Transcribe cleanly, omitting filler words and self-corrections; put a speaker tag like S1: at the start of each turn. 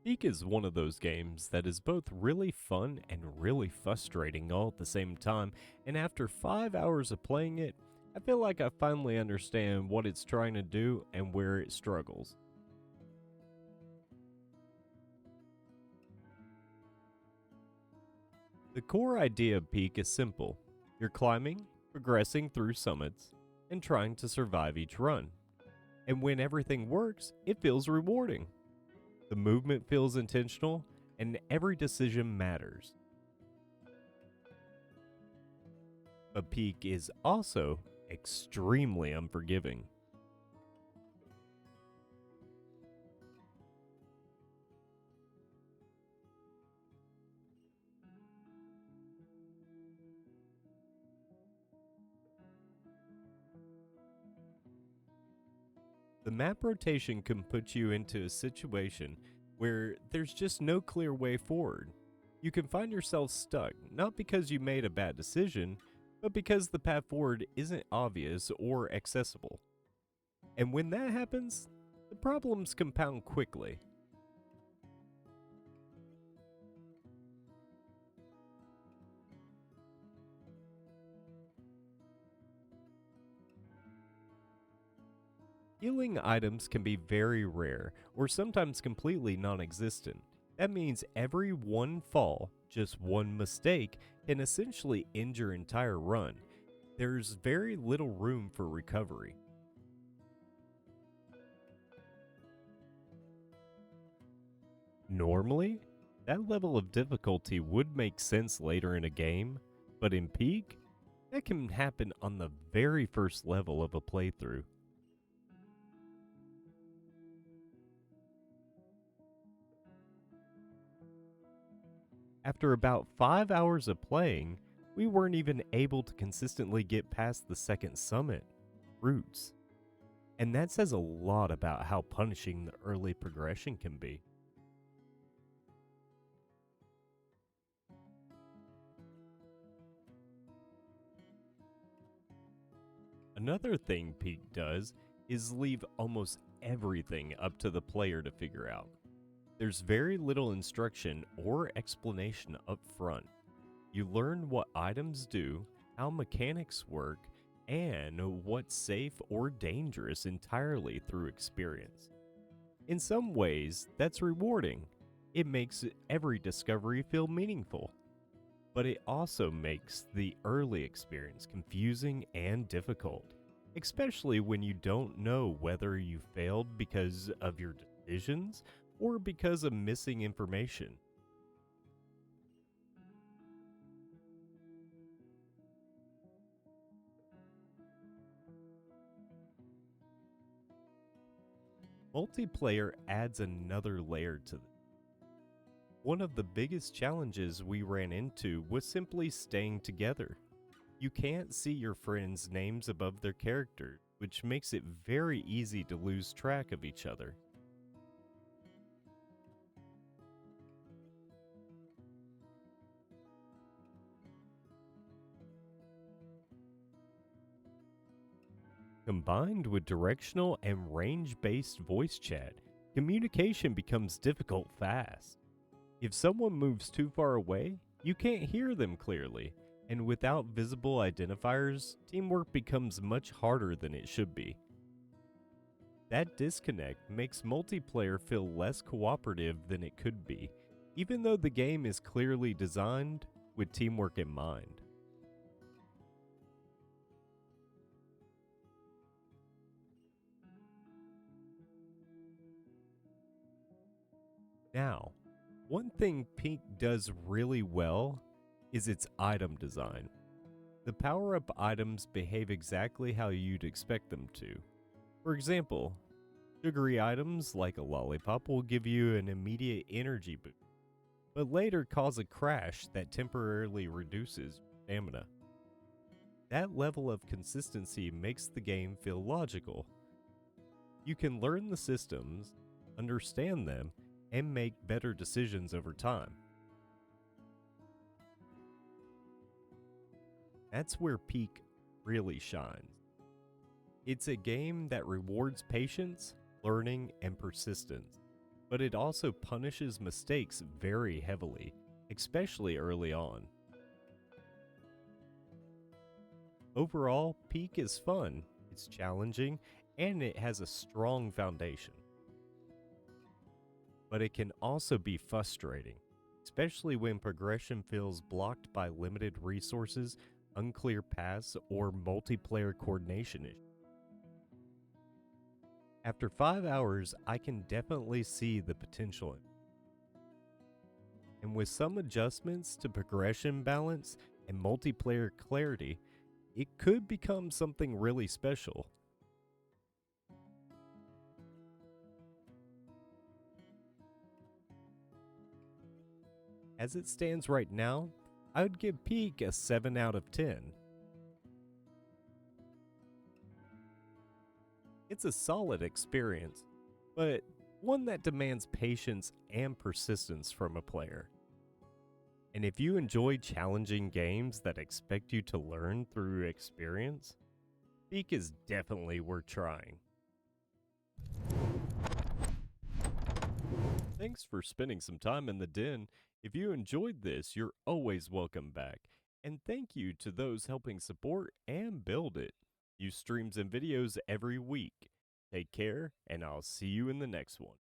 S1: Peak is one of those games that is both really fun and really frustrating all at the same time, and after 5 hours of playing it, I feel like I finally understand what it's trying to do and where it struggles. The core idea of Peak is simple. You're climbing, progressing through summits, and trying to survive each run. And when everything works, it feels rewarding. The movement feels intentional, and every decision matters. But Peak is also extremely unforgiving. The map rotation can put you into a situation where there's just no clear way forward. You can find yourself stuck, not because you made a bad decision, but because the path forward isn't obvious or accessible. And when that happens, the problems compound quickly. Healing items can be very rare, or sometimes completely non existent. That means every one fall, just one mistake, can essentially end your entire run. There's very little room for recovery. Normally, that level of difficulty would make sense later in a game, but in Peak, that can happen on the very first level of a playthrough. After about 5 hours of playing, we weren't even able to consistently get past the second summit, Roots. And that says a lot about how punishing the early progression can be. Another thing Peak does is leave almost everything up to the player to figure out. There's very little instruction or explanation up front. You learn what items do, how mechanics work, and what's safe or dangerous entirely through experience. In some ways, that's rewarding. It makes every discovery feel meaningful. But it also makes the early experience confusing and difficult, especially when you don't know whether you failed because of your decisions or because of missing information. Multiplayer adds another layer to this. One of the biggest challenges we ran into was simply staying together. You can't see your friends' names above their character, which makes it very easy to lose track of each other. Combined with directional and range based voice chat, communication becomes difficult fast. If someone moves too far away, you can't hear them clearly, and without visible identifiers, teamwork becomes much harder than it should be. That disconnect makes multiplayer feel less cooperative than it could be, even though the game is clearly designed with teamwork in mind. Now, one thing Pink does really well is its item design. The power up items behave exactly how you'd expect them to. For example, sugary items like a lollipop will give you an immediate energy boost, but later cause a crash that temporarily reduces stamina. That level of consistency makes the game feel logical. You can learn the systems, understand them, and make better decisions over time. That's where Peak really shines. It's a game that rewards patience, learning, and persistence, but it also punishes mistakes very heavily, especially early on. Overall, Peak is fun, it's challenging, and it has a strong foundation. But it can also be frustrating, especially when progression feels blocked by limited resources, unclear paths, or multiplayer coordination issues. After 5 hours, I can definitely see the potential, and with some adjustments to progression balance and multiplayer clarity, it could become something really special. As it stands right now, I would give Peak a 7 out of 10. It's a solid experience, but one that demands patience and persistence from a player. And if you enjoy challenging games that expect you to learn through experience, Peak is definitely worth trying. Thanks for spending some time in the den. If you enjoyed this, you're always welcome back. And thank you to those helping support and build it. New streams and videos every week. Take care, and I'll see you in the next one.